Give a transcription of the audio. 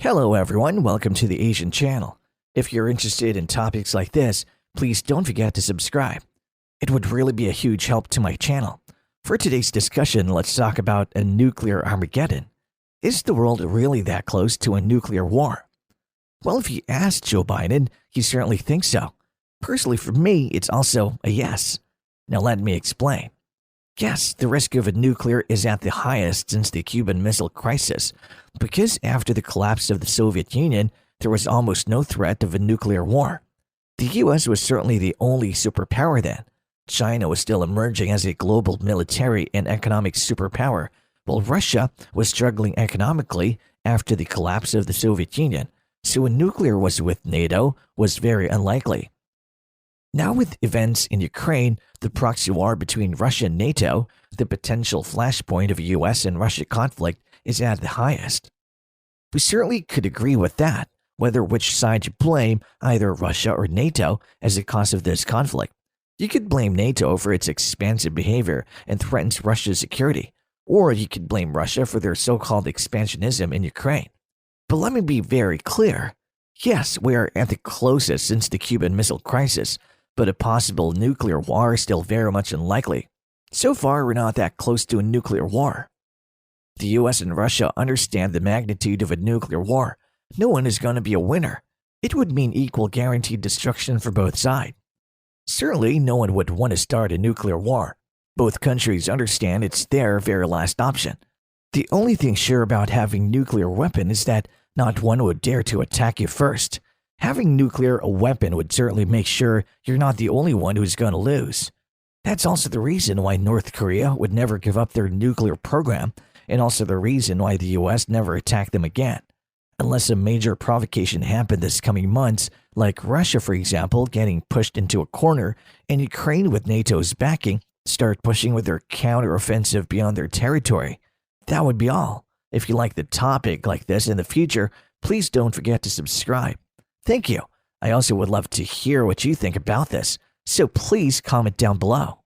Hello everyone, welcome to the Asian channel. If you're interested in topics like this, please don't forget to subscribe. It would really be a huge help to my channel. For today's discussion, let's talk about a nuclear Armageddon. Is the world really that close to a nuclear war? Well, if you ask Joe Biden, he certainly thinks so. Personally, for me, it's also a yes. Now let me explain. Yes, the risk of a nuclear is at the highest since the Cuban Missile Crisis, because after the collapse of the Soviet Union, there was almost no threat of a nuclear war. The US was certainly the only superpower then. China was still emerging as a global military and economic superpower, while Russia was struggling economically after the collapse of the Soviet Union, so a nuclear war with NATO was very unlikely. Now with events in Ukraine, the proxy war between Russia and NATO, the potential flashpoint of a US and Russia conflict is at the highest. We certainly could agree with that, whether which side you blame, either Russia or NATO, as the cause of this conflict. You could blame NATO for its expansive behavior and threatens Russia's security, or you could blame Russia for their so-called expansionism in Ukraine. But let me be very clear. Yes, we are at the closest since the Cuban Missile Crisis, but a possible nuclear war is still very much unlikely. So far, we're not that close to a nuclear war. The US and Russia understand the magnitude of a nuclear war. No one is going to be a winner. It would mean equal guaranteed destruction for both sides. Certainly, no one would want to start a nuclear war. Both countries understand it's their very last option. The only thing sure about having nuclear weapon is that not one would dare to attack you first. Having nuclear weapon would certainly make sure you're not the only one who's going to lose. That's also the reason why North Korea would never give up their nuclear program, and also the reason why the US never attacked them again. Unless a major provocation happened this coming months, like Russia, for example, getting pushed into a corner, and Ukraine with NATO's backing start pushing with their counteroffensive beyond their territory. That would be all. If you like the topic like this in the future, please don't forget to subscribe. Thank you. I also would love to hear what you think about this, so please comment down below.